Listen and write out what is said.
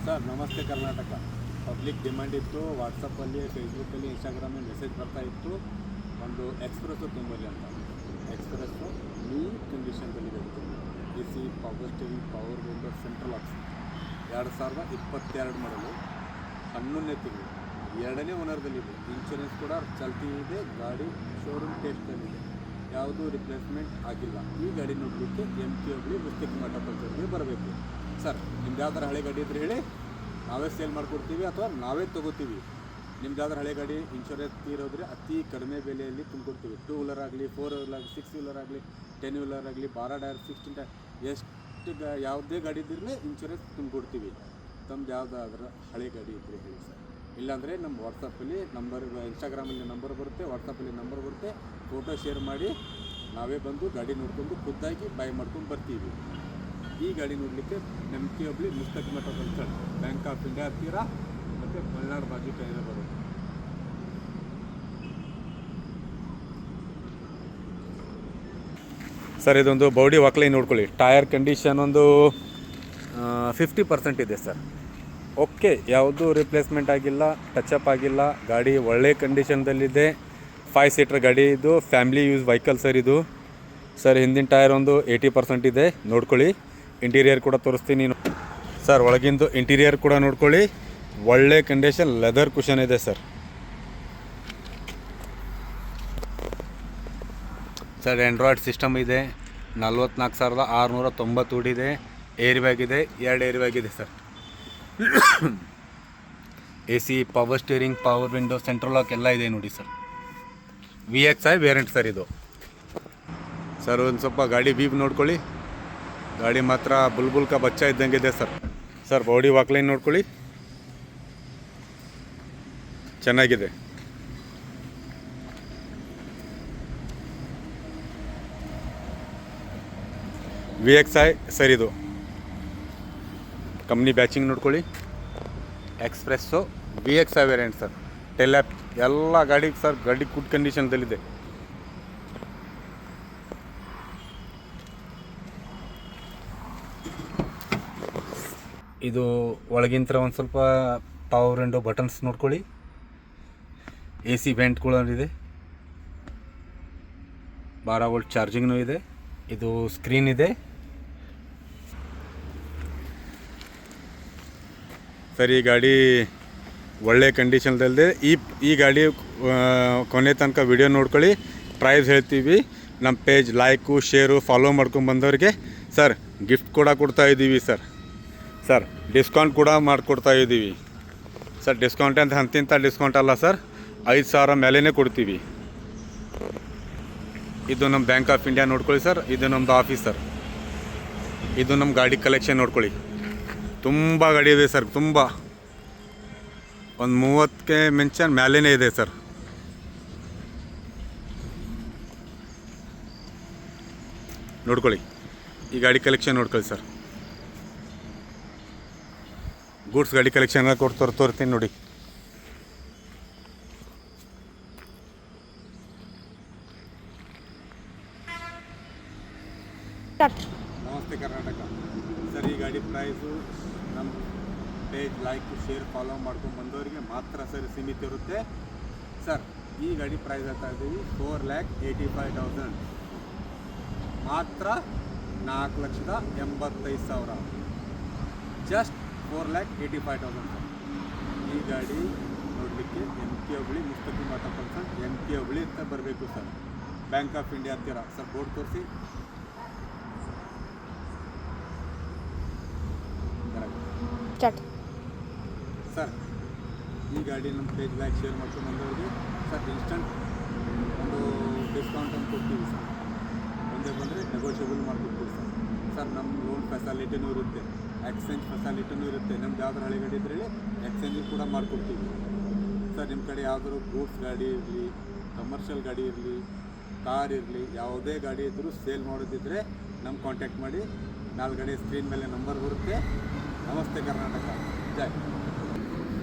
Sir ನಮಸ್ತೆ Karnataka. Public demand ಇತ್ತು, ವಾಟ್ಸಪ್ಪಲ್ಲಿ, ಫೇಸ್ಬುಕ್ಕಲ್ಲಿ, ಇನ್ಸ್ಟಾಗ್ರಾಮಲ್ಲಿ ಮೆಸೇಜ್ ಬರ್ತಾ ಇತ್ತು, ಒಂದು ಎಕ್ಸ್ಪ್ರೆಸ್ಸು ತುಂಬಲಿ ಅಂತ. ಎಕ್ಸ್ಪ್ರೆಸ್ಸು ನೀ ಕಂಡೀಷನ್ದಲ್ಲಿದೆ. A C, power steering, power window, central option. 2022 ಮಾಡಲು 11ನೇ ತಿಂಗಳು 2ನೇ ಓನರ್ದಲ್ಲಿದೆ. ಇನ್ಶೂರೆನ್ಸ್ ಕೂಡ ಚಾಲ್ತಿ ಇದೆ. ಗಾಡಿ ಶೋರೂಮ್ ಟೆಸ್ಟಲ್ಲಿದೆ, ಯಾವುದೂ ರಿಪ್ಲೇಸ್ಮೆಂಟ್ ಆಗಿಲ್ಲ. ಈ ಗಾಡಿ ನೋಡಲಿಕ್ಕೆ MT ಹುಬ್ಳಿ ಮುಸ್ತಕಿ ಮಠ ಪಂಚಾಯತ್ಗೆ ಬರಬೇಕು. ಸರ್ ನಿಮ್ದು ಯಾವ್ದಾರು ಹಳೆ ಗಾಡಿ ಇದ್ರೆ ಹೇಳಿ, ನಾವೇ ಸೇಲ್ ಮಾಡಿಕೊಡ್ತೀವಿ ಅಥವಾ ನಾವೇ ತೊಗೋತೀವಿ. ನಿಮ್ದು ಯಾವ್ದಾರು ಹಳೆ ಗಾಡಿ ಇನ್ಶೂರೆನ್ಸ್ ತೀರೋದ್ರೆ ಅತಿ ಕಡಿಮೆ ಬೆಲೆಯಲ್ಲಿ ತುಂಬಿಕೊಡ್ತೀವಿ. 2 ವೀಲರ್ ಆಗಲಿ, 4 ವೀಲರ್ ಆಗಲಿ, 6 ವೀಲರ್ ಆಗಲಿ, 10 ವೀಲರ್ ಆಗಲಿ, 12 ಟೈರ್, 16 ಟೈರ್, ಎಷ್ಟು ಯಾವುದೇ ಗಾಡಿ ಇದ್ದರೆ ಇನ್ಶೂರೆನ್ಸ್ ತುಂಬಿಕೊಡ್ತೀವಿ. ತಮ್ಮದು ಯಾವುದಾದ್ರೂ ಹಳೆ ಗಾಡಿ ಇದ್ದರೆ ಹೇಳಿ ಸರ್. ಇಲ್ಲಾಂದರೆ ನಮ್ಮ ವಾಟ್ಸಪ್ಪಲ್ಲಿ ನಂಬರ್, ಇನ್ಸ್ಟಾಗ್ರಾಮಲ್ಲಿ ನಂಬರ್ ಬರುತ್ತೆ, ವಾಟ್ಸಪ್ಪಲ್ಲಿ ನಂಬರ್ ಬರುತ್ತೆ. ಫೋಟೋ ಶೇರ್ ಮಾಡಿ ನಾವೇ ಬಂದು ಗಾಡಿ ನೋಡ್ಕೊಂಡು ಖುದ್ದಾಗಿ ಬೈ ಮಾಡ್ಕೊಂಡು ಬರ್ತೀವಿ. ಈ ಗಾಡಿ ನೋಡಲಿಕ್ಕೆ MT ಹುಬ್ಳಿ ಮುಸ್ತಕಿ ಮಠ ಅಂತ ಬ್ಯಾಂಕ್ ಆಫ್ ಇಂಡಿಯಾ ಹತ್ತಿರ ಮತ್ತು ಮಲೆನಾಡು ಬಾಜು ಕೈಯಲ್ಲಿ ಬರುತ್ತೆ. ಸರ್ ಇದೊಂದು ಬೌಡಿ ವಾಕ್ಲೈನ್ ನೋಡ್ಕೊಳ್ಳಿ. ಟೈರ್ ಕಂಡೀಷನ್ ಒಂದು 50% ಇದೆ ಸರ್. ಓಕೆ, ಯಾವುದೂ ರಿಪ್ಲೇಸ್ಮೆಂಟ್ ಆಗಿಲ್ಲ, ಟಚಪ್ ಆಗಿಲ್ಲ. ಗಾಡಿ ಒಳ್ಳೆ ಕಂಡೀಷನ್ದಲ್ಲಿದೆ. 5 ಸೀಟರ್ ಗಾಡಿ ಇದು, ಫ್ಯಾಮಿಲಿ ಯೂಸ್ ವೆಹಿಕಲ್ ಸರ್ ಇದು. ಸರ್ ಹಿಂದಿನ ಟೈರ್ ಒಂದು 80% ಇದೆ, ನೋಡ್ಕೊಳ್ಳಿ. ಇಂಟೀರಿಯರ್ ಕೂಡ ತೋರಿಸ್ತೀನಿ ಸರ್. ಒಳಗಿಂದು ಇಂಟೀರಿಯರ್ ಕೂಡ ನೋಡ್ಕೊಳ್ಳಿ, ಒಳ್ಳೆ ಕಂಡೀಷನ್. ಲೆದರ್ ಕುಷನ್ ಇದೆ ಸರ್. ಸರ್ ಆ್ಯಂಡ್ರಾಯ್ಡ್ ಸಿಸ್ಟಮ್ ಇದೆ. 44,690 ಓಡಿದೆ. ಏರ್ ಬ್ಯಾಗ್ ಇದೆ, 2 ಏರ್ ಬ್ಯಾಗ್ ಇದೆ sir. AC, power steering, power window, central lock ಎಲ್ಲ ಇದೆ ನೋಡಿ ಸರ್. VXI ವೇರಿಯಂಟ್ ಸರ್ ಇದು. ಸರ್ ಒಂದು ಸ್ವಲ್ಪ ಗಾಡಿ ವೀವ್ ನೋಡ್ಕೊಳ್ಳಿ. ಗಾಡಿ ಮಾತ್ರ ಬುಲ್ಬುಲ್ ಕಾ ಬಚ್ಚ ಇದ್ದಂಗೆ ಇದೆ ಸರ್. ಸರ್ ಬಾಡಿ ವಾಕ್ಲೈನ್ ನೋಡ್ಕೊಳ್ಳಿ, ಚೆನ್ನಾಗಿದೆ. VXI ಸರ್ ಇದು. ಕಂಪ್ನಿ ಬ್ಯಾಚಿಂಗ್ ನೋಡ್ಕೊಳ್ಳಿ. Express VXI variant sir. ಟೆಲ್ಯಾಪ್ ಎಲ್ಲ ಗಾಡಿ ಸರ್, ಗಾಡಿ ಗುಡ್ ಕಂಡೀಷನ್ದಲ್ಲಿದೆ. ಇದು ಒಳಗಿಂತ ಒಂದು ಸ್ವಲ್ಪ ಪವರ್ ವಿಂಡೋ ಬಟನ್ಸ್ ನೋಡ್ಕೊಳ್ಳಿ. AC ವೆಂಟ್ಗಳಿದೆ. 12 ವೋಲ್ಟ್ ಚಾರ್ಜಿಂಗ್ನೂ ಇದೆ. ಇದು ಸ್ಕ್ರೀನ್ ಇದೆ ಸರ್. ಈ ಗಾಡಿ ಒಳ್ಳೆ ಕಂಡೀಷನ್ದಲ್ಲಿದೆ. ಈ ಗಾಡಿ ಕೊನೆ ತನಕ ವಿಡಿಯೋ ನೋಡ್ಕೊಳ್ಳಿ. ಪ್ರೈಸ್ ಹೇಳ್ತೀವಿ. ನಮ್ಮ ಪೇಜ್ ಲೈಕು, ಶೇರು, ಫಾಲೋ ಮಾಡ್ಕೊಂಡು ಬಂದವರಿಗೆ ಸರ್ ಗಿಫ್ಟ್ ಕೂಡ ಕೊಡ್ತಾಯಿದ್ದೀವಿ ಸರ್. ಸರ್ ಡಿಸ್ಕೌಂಟ್ ಕೂಡ ಮಾಡಿಕೊಡ್ತಾಯಿದ್ದೀವಿ ಸರ್. ಡಿಸ್ಕೌಂಟ್ ಅಂತ ಅಂತಿಂತ ಡಿಸ್ಕೌಂಟ್ ಅಲ್ಲ ಸರ್, 5,000 ಮೇಲೇ ಕೊಡ್ತೀವಿ. ಇದು ನಮ್ಮ ಬ್ಯಾಂಕ್ ಆಫ್ ಇಂಡಿಯಾ ನೋಡ್ಕೊಳ್ಳಿ ಸರ್. ಇದು ನಮ್ಮದು ಆಫೀಸ್ ಸರ್. ಇದು ನಮ್ಮ ಗಾಡಿ ಕಲೆಕ್ಷನ್ ನೋಡ್ಕೊಳ್ಳಿ. ತುಂಬ ಗಾಡಿ ಇದೆ ಸರ್, ತುಂಬ. ಒಂದು 30ಕ್ಕೆ ಮೆನ್ಷನ್ ಮೇಲೇ ಇದೆ ಸರ್. ನೋಡ್ಕೊಳ್ಳಿ, ಈ ಗಾಡಿ ಕಲೆಕ್ಷನ್ ನೋಡ್ಕೊಳ್ಳಿ ಸರ್. ಗೂಡ್ಸ್ ಗಾಡಿ ಕಲೆಕ್ಷನ್ ತೋರ್ತೀನಿ ನೋಡಿ. ನಮಸ್ತೆ ಕರ್ನಾಟಕ ಸರ್. ಈ ಗಾಡಿ ಪ್ರೈಸು ನಮ್ಮ ಪೇಜ್ ಲೈಕ್, ಶೇರ್, ಫಾಲೋ ಮಾಡ್ಕೊಂಡು ಬಂದವರಿಗೆ ಮಾತ್ರ ಸರ್ ಸೀಮಿತ ಇರುತ್ತೆ ಸರ್. ಈ ಗಾಡಿ ಪ್ರೈಸ್ ಹೇಳ್ತಾ ಇದ್ದೀವಿ 4,85,000 ಮಾತ್ರ. 4,85,000 ಜಸ್ಟ್ 4,85,000 ಸರ್. ಈ ಗಾಡಿ ನೋಡಲಿಕ್ಕೆ MT ಹುಬ್ಳಿ ಮುಸ್ತಕಿ ಮಠ ಪಂಚಾಯತ್, MT ಹುಬ್ಳಿ ಅಂತ ಬರಬೇಕು ಸರ್. ಬ್ಯಾಂಕ್ ಆಫ್ ಇಂಡಿಯಾ ಹತ್ತಿರ ಸರ್. ಬೋರ್ಡ್ ತೋರಿಸಿ ಸರ್. ಈ ಗಾಡಿ ನಮ್ಮ ಪೇಜ್ ಲೈಕ್, ಶೇರ್ ಮಾಡ್ಕೊಂಡು ಬಂದವರಿಗೆ ಸರ್ ಇನ್ಸ್ಟಂಟ್ ಒಂದು ಡಿಸ್ಕೌಂಟ್ ಅಂತ ಕೊಡ್ತೀವಿ ಸರ್. ಒಂದೇ ಬಂದರೆ ನೆಗೋಷಿಯಬಲ್ ಮಾಡಿಕೊಡ್ತೀವಿ ಸರ್. ಸರ್ ನಮ್ಮ ಲೋನ್ ಫೆಸಿಲಿಟಿನೂ ಇರುತ್ತೆ, ಎಕ್ಸ್ಚೇಂಜ್ ಫೆಸಿಲಿಟಿನೂ ಇರುತ್ತೆ. ನಮ್ದು ಯಾವ್ದಾರು ಹಳೆ ಗಾಡಿ ಇದ್ದರೆ ಎಕ್ಸ್ಚೇಂಜ್ ಕೂಡ ಮಾಡಿಕೊಡ್ತೀವಿ ಸರ್. ನಿಮ್ಮ ಕಡೆ ಯಾವ್ದಾದ್ರು ಗೂಡ್ಸ್ ಗಾಡಿ ಇರಲಿ, ಕಮರ್ಷಿಯಲ್ ಗಾಡಿ ಇರಲಿ, ಕಾರ್ ಇರಲಿ, ಯಾವುದೇ ಗಾಡಿ ಇದ್ದರೂ ಸೇಲ್ ಮಾಡೋದಿದ್ದರೆ ನಮ್ಮ ಕಾಂಟ್ಯಾಕ್ಟ್ ಮಾಡಿ. 4 ಗಾಡಿ ಸ್ಕ್ರೀನ್ ಮೇಲೆ ನಂಬರ್ ಬರುತ್ತೆ. ನಮಸ್ತೆ ಕರ್ನಾಟಕ. ಜೈ.